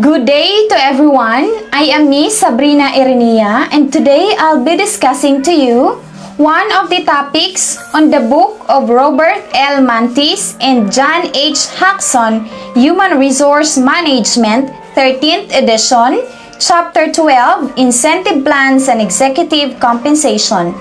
Good day to everyone. I am Miss Sabrina Irinea and today I'll be discussing to you one of the topics on the book of Robert L. Mantis and John H. Hackson, Human Resource Management, 13th edition, Chapter 12, Incentive Plans and Executive Compensation.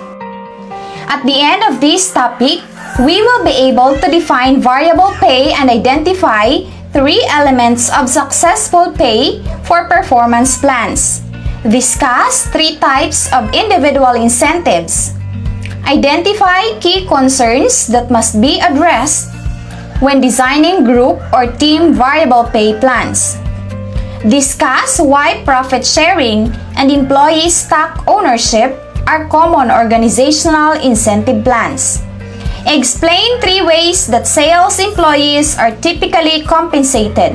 At the end of this topic, we will be able to define variable pay and identify three elements of successful pay for performance plans. Discuss three types of individual incentives. Identify key concerns that must be addressed when designing group or team variable pay plans. Discuss why profit sharing and employee stock ownership are common organizational incentive plans. Explain three ways that sales employees are typically compensated.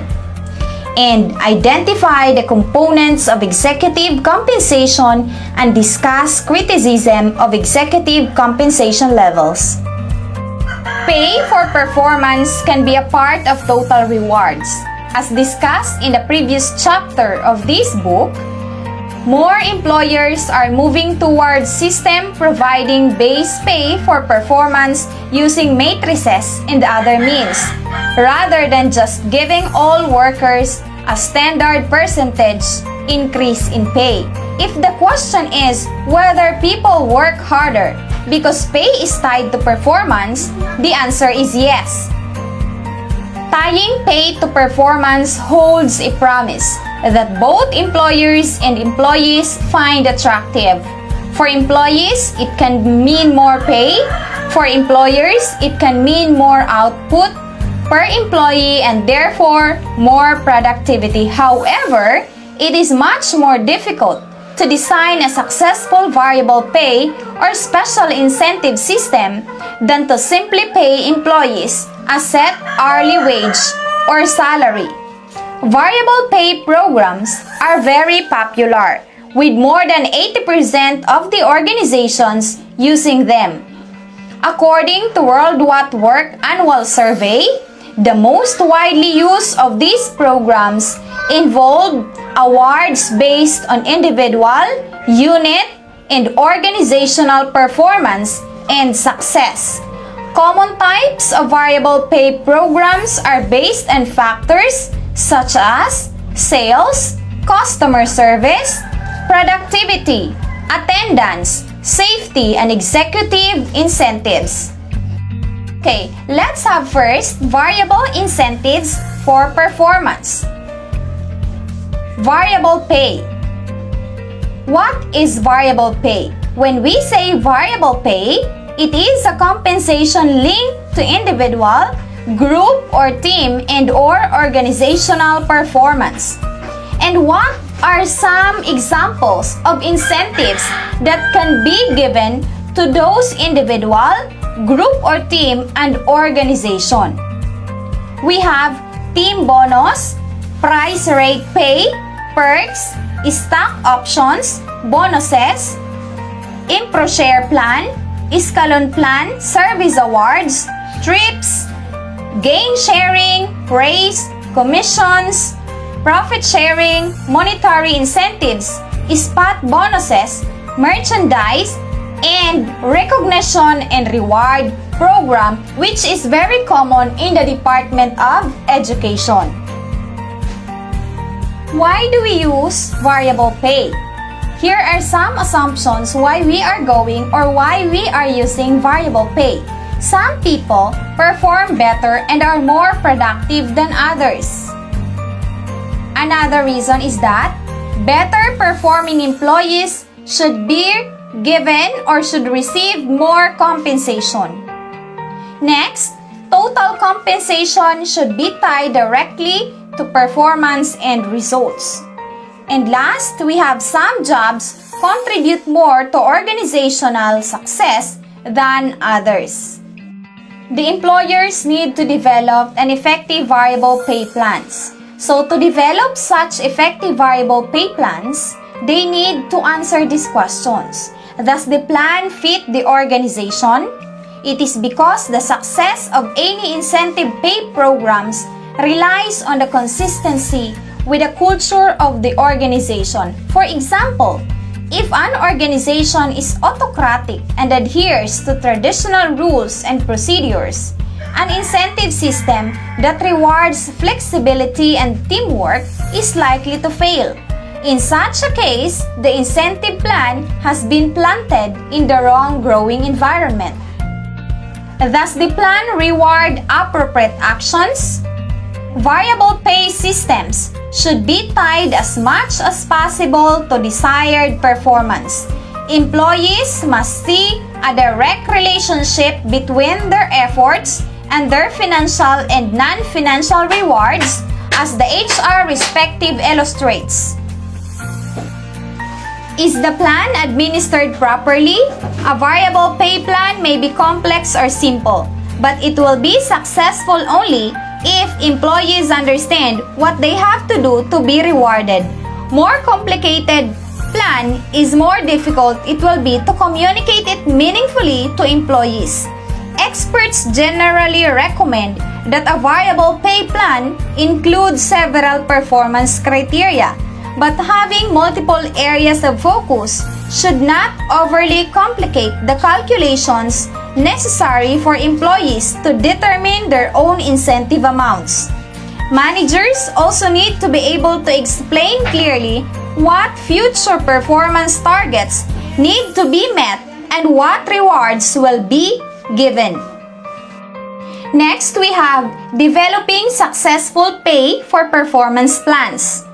And identify the components of executive compensation and discuss criticism of executive compensation levels. Pay for performance can be a part of total rewards. As discussed in the previous chapter of this book, more employers are moving towards system providing base pay for performance using matrices and other means, rather than just giving all workers a standard percentage increase in pay. If the question is whether people work harder because pay is tied to performance, the answer is yes. Tying pay to performance holds a promise that both employers and employees find attractive. For employees, it can mean more pay. For employers, it can mean more output per employee and therefore more productivity. However, it is much more difficult to design a successful variable pay or special incentive system than to simply pay employees a set hourly wage or salary. Variable pay programs are very popular, with more than 80% of the organizations using them. According to World What Work Annual Survey, the most widely used of these programs involve awards based on individual, unit, and organizational performance and success. Common types of variable pay programs are based on factors such as sales, customer service, productivity, attendance, safety, and executive incentives. Okay, let's have first variable incentives for performance. Variable pay. What is variable pay? When we say variable pay, it is a compensation linked to individual, group or team and or organizational performance. And what are some examples of incentives that can be given to those individual, group or team and organization? We have team bonus, price rate pay, perks, stock options, bonuses, impro share plan, escalon plan, service awards, trips, gain sharing, raise, commissions, profit sharing, monetary incentives, spot bonuses, merchandise, and recognition and reward program, which is very common in the Department of Education. Why do we use variable pay? Here are some assumptions why we are going or why we are using variable pay. Some people perform better and are more productive than others. Another reason is that better performing employees should be given or should receive more compensation. Next, total compensation should be tied directly to performance and results. And last, we have some jobs contribute more to organizational success than others. The employers need to develop an effective variable pay plans. So to develop such effective variable pay plans, they need to answer these questions. Does the plan fit the organization? It is because the success of any incentive pay programs relies on the consistency with the culture of the organization. For example, if an organization is autocratic and adheres to traditional rules and procedures, an incentive system that rewards flexibility and teamwork is likely to fail. In such a case, the incentive plan has been planted in the wrong growing environment. Does the plan reward appropriate actions? Variable pay systems should be tied as much as possible to desired performance. Employees must see a direct relationship between their efforts and their financial and non-financial rewards, as the HR perspective illustrates. Is the plan administered properly? A variable pay plan may be complex or simple, but it will be successful only if employees understand what they have to do to be rewarded. More complicated plan is more difficult it will be to communicate it meaningfully to employees. Experts generally recommend that a variable pay plan includes several performance criteria, but having multiple areas of focus should not overly complicate the calculations necessary for employees to determine their own incentive amounts. Managers also need to be able to explain clearly what future performance targets need to be met and what rewards will be given. Next, we have developing successful pay for performance plans.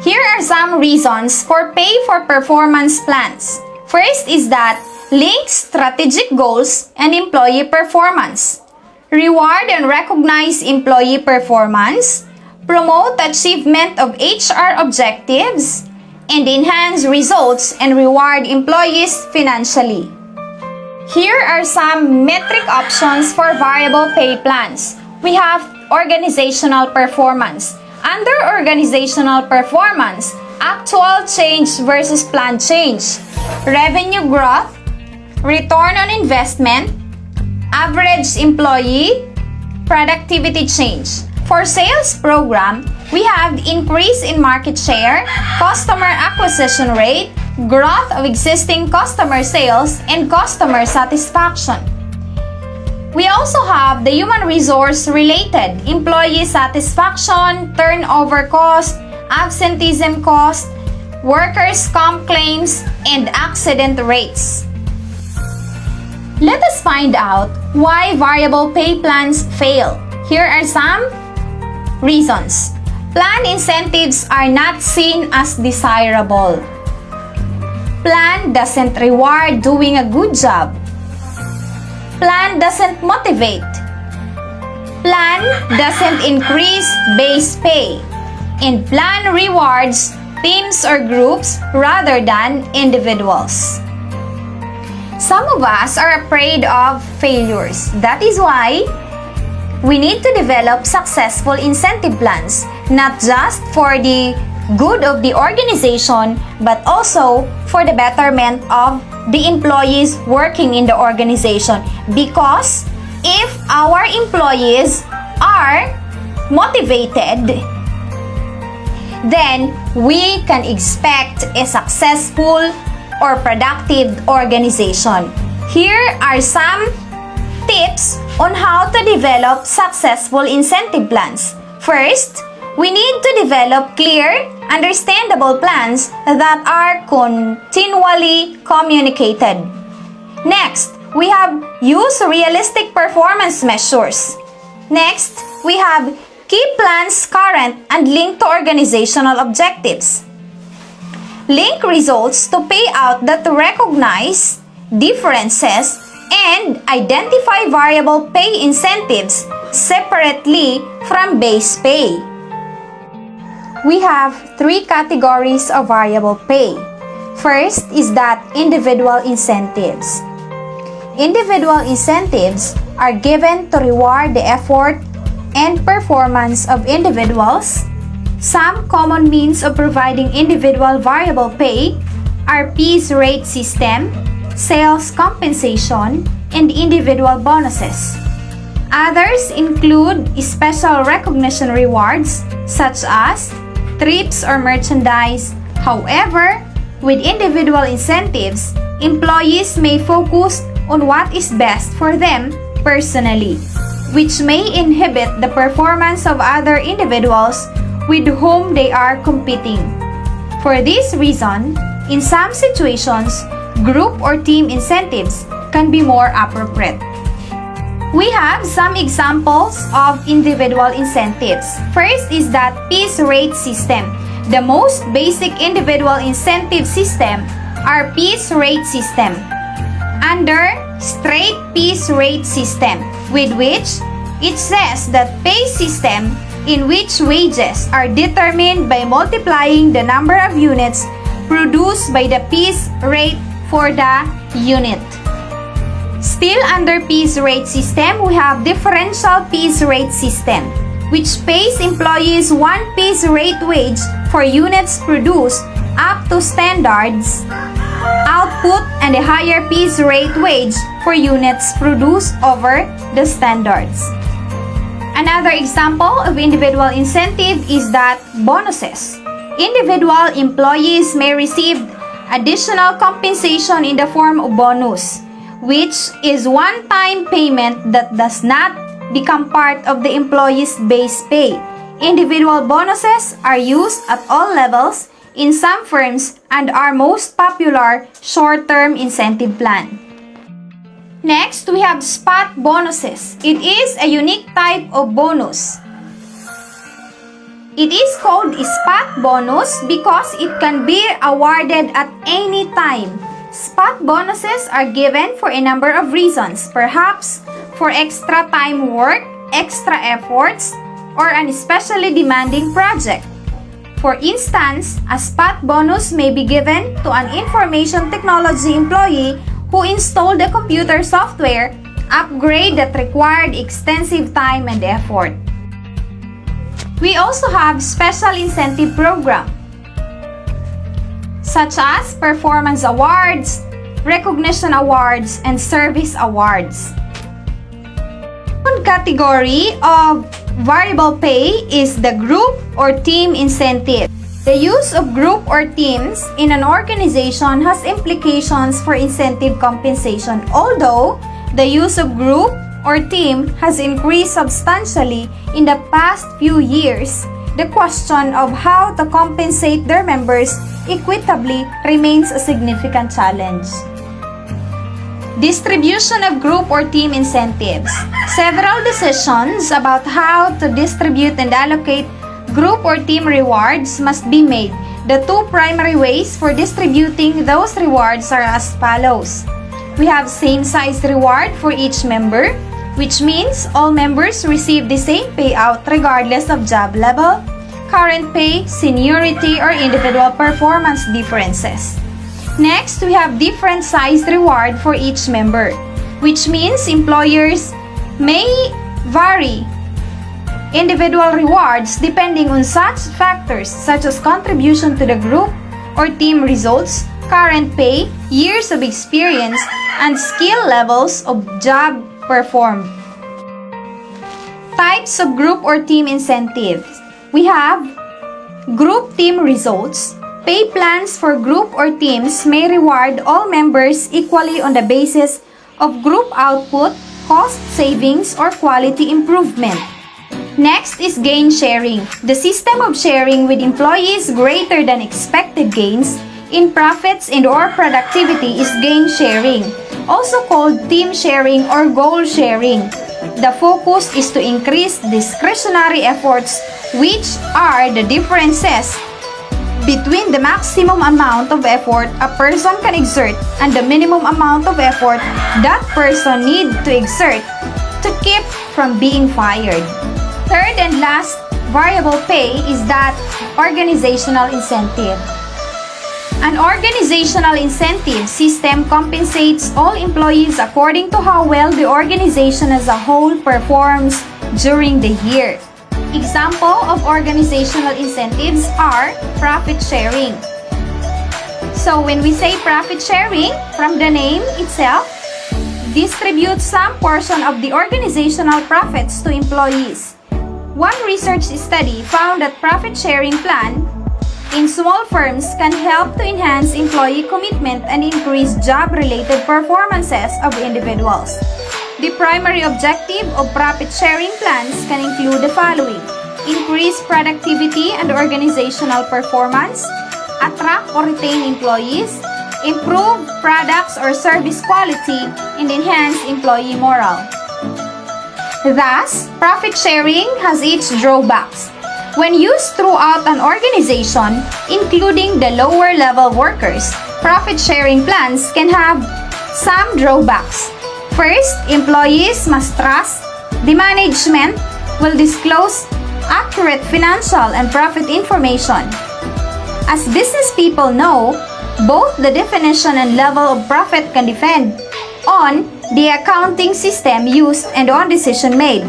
Here are some reasons for pay for performance plans. First is that link strategic goals and employee performance. Reward and recognize employee performance. Promote achievement of HR objectives. And enhance results and reward employees financially. Here are some metric options for variable pay plans. We have organizational performance. Under organizational performance, actual change versus planned change, revenue growth, return on investment, average employee, productivity change. For sales program, we have increase in market share, customer acquisition rate, growth of existing customer sales, and customer satisfaction. We also have the human resource related, employee satisfaction, turnover cost, absenteeism cost, workers' comp claims, and accident rates. Let us find out why variable pay plans fail. Here are some reasons. Plan incentives are not seen as desirable. Plan doesn't reward doing a good job. Plan doesn't motivate. Plan doesn't increase base pay. And plan rewards teams or groups rather than individuals. Some of us are afraid of failures. That is why we need to develop successful incentive plans, not just for the good of the organization, but also for the betterment of the employees working in the organization. Because if our employees are motivated, then we can expect a successful or productive organization. Here are some tips on how to develop successful incentive plans. First, we need to develop clear, understandable plans that are continually communicated. Next, we have use realistic performance measures. Next, we have keep plans current and linked to organizational objectives. Link results to payout that recognize differences and identify variable pay incentives separately from base pay. We have three categories of variable pay. First is that individual incentives. Individual incentives are given to reward the effort and performance of individuals. Some common means of providing individual variable pay are piece rate system, sales compensation, and individual bonuses. Others include special recognition rewards such as trips, or merchandise. However, with individual incentives, employees may focus on what is best for them personally, which may inhibit the performance of other individuals with whom they are competing. For this reason, in some situations, group or team incentives can be more appropriate. We have some examples of individual incentives. First is that piece rate system. The most basic individual incentive system are piece rate system. Under straight piece rate system, with which it says that pay system in which wages are determined by multiplying the number of units produced by the piece rate for the unit. Still under piece rate system, we have differential piece rate system, which pays employees one piece rate wage for units produced up to standards output and a higher piece rate wage for units produced over the standards. Another example of individual incentive is that bonuses. Individual employees may receive additional compensation in the form of bonus, which is one-time payment that does not become part of the employee's base pay. Individual bonuses are used at all levels in some firms and are most popular short-term incentive plan. Next, we have spot bonuses. It is a unique type of bonus. It is called spot bonus because it can be awarded at any time. Spot bonuses are given for a number of reasons, perhaps for extra time work, extra efforts, or an especially demanding project. For instance, a spot bonus may be given to an information technology employee who installed the computer software upgrade that required extensive time and effort. We also have special incentive program, such as performance awards, recognition awards, and service awards. One category of variable pay is the group or team incentive. The use of group or teams in an organization has implications for incentive compensation. Although the use of group or team has increased substantially in the past few years, the question of how to compensate their members equitably remains a significant challenge. Distribution of group or team incentives. Several decisions about how to distribute and allocate group or team rewards must be made. The two primary ways for distributing those rewards are as follows. We have same-size reward for each member, which means all members receive the same payout regardless of job level, current pay, seniority, or individual performance differences. Next, we have different size reward for each member, which means employers may vary individual rewards depending on such factors such as contribution to the group or team results, current pay, years of experience, and skill levels of job performed. Types of group or team incentives. We have group team results. Pay plans for group or teams may reward all members equally on the basis of group output, cost savings, or quality improvement. Next is gain sharing. The system of sharing with employees greater than expected gains in profits and/or productivity is gain sharing, also called team sharing or goal sharing. The focus is to increase discretionary efforts, which are the differences between the maximum amount of effort a person can exert and the minimum amount of effort that person needs to exert to keep from being fired. Third and last variable pay is that organizational incentive. An organizational incentive system compensates all employees according to how well the organization as a whole performs during the year. Example of organizational incentives are profit sharing. So when we say profit sharing, from the name itself, distribute some portion of the organizational profits to employees. One research study found that profit-sharing plan in small firms can help to enhance employee commitment and increase job-related performances of individuals. The primary objective of profit-sharing plans can include the following: increase productivity and organizational performance, attract or retain employees, improve products or service quality, and enhance employee morale. Thus, profit sharing has its drawbacks. When used throughout an organization, including the lower level workers, profit sharing plans can have some drawbacks. First, employees must trust the management will disclose accurate financial and profit information. As business people know, both the definition and level of profit can depend on the accounting system used and on decision made.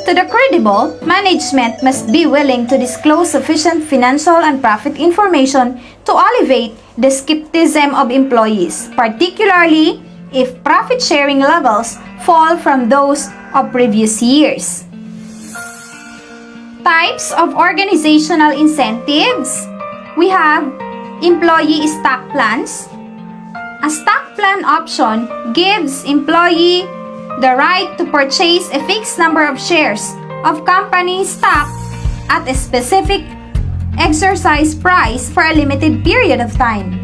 To the credible, management must be willing to disclose sufficient financial and profit information to alleviate the skepticism of employees, particularly if profit-sharing levels fall from those of previous years. Types of organizational incentives. We have employee stock plans. A stock plan option gives employee the right to purchase a fixed number of shares of company stock at a specific exercise price for a limited period of time.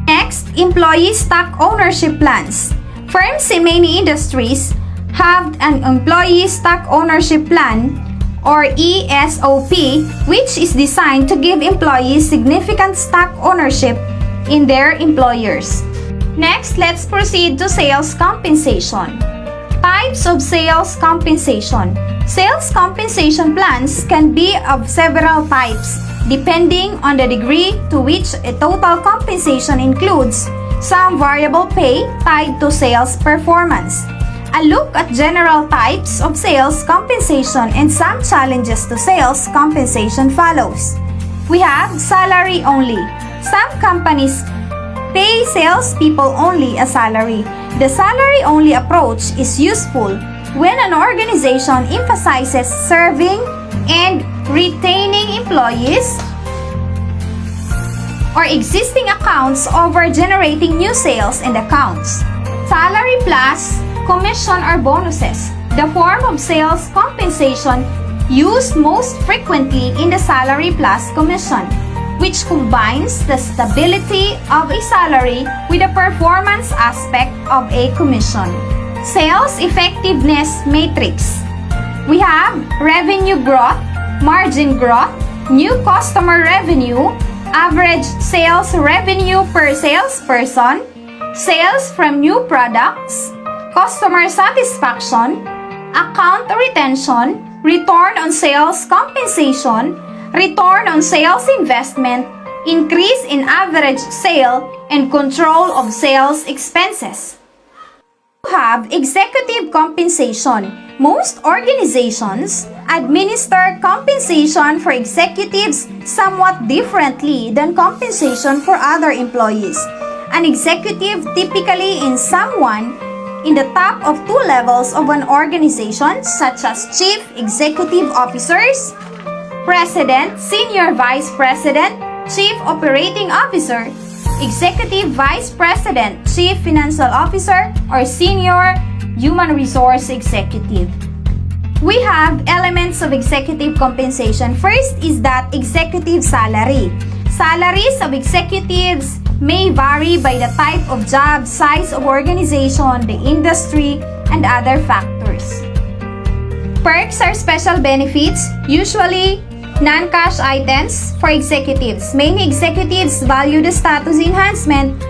Next, employee stock ownership plans. Firms in many industries have an employee stock ownership plan or ESOP, which is designed to give employees significant stock ownership in their employers. Next, let's proceed to sales compensation. Types of sales compensation. Sales compensation plans can be of several types, depending on the degree to which a total compensation includes some variable pay tied to sales performance. A look at general types of sales compensation and some challenges to sales compensation follows. We have salary only. Some companies pay salespeople only a salary. The salary-only approach is useful when an organization emphasizes serving and retaining employees or existing accounts over generating new sales and accounts. Salary plus commission or bonuses, the form of sales compensation used most frequently in the salary plus commission, which combines the stability of a salary with the performance aspect of a commission. Sales effectiveness matrix. We have revenue growth, margin growth, new customer revenue, average sales revenue per salesperson, sales from new products, customer satisfaction, account retention, return on sales compensation, return on sales investment, increase in average sale, and control of sales expenses. We have executive compensation. Most organizations administer compensation for executives somewhat differently than compensation for other employees. An executive typically is someone in the top of two levels of an organization, such as chief executive officers, president, senior vice president, chief operating officer, executive vice president, chief financial officer, or senior human resource executive. We have elements of executive compensation. First is that executive salary. Salaries of executives may vary by the type of job, size of organization, the industry, and other factors. Perks are special benefits, usually non-cash items for executives. Many executives value the status enhancement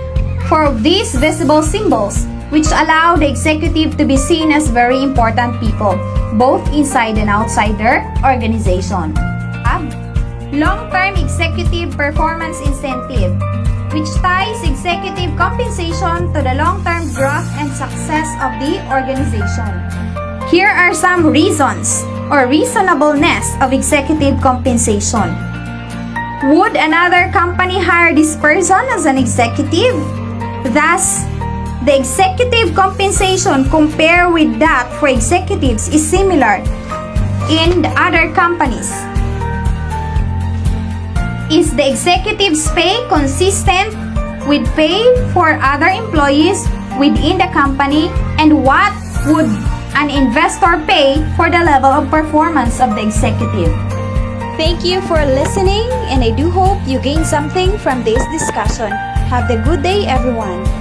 for these visible symbols, which allow the executive to be seen as very important people, both inside and outside their organization. Long-term executive performance incentive, which ties executive compensation to the long-term growth and success of the organization. Here are some reasons or reasonableness of executive compensation. Would another company hire this person as an executive? Thus, the executive compensation compared with that for executives is similar. in the other companies? Is the executive's pay consistent with pay for other employees within the company? And what would an investor pay for the level of performance of the executive? Thank you for listening, and I do hope you gained something from this discussion. Have a good day, everyone.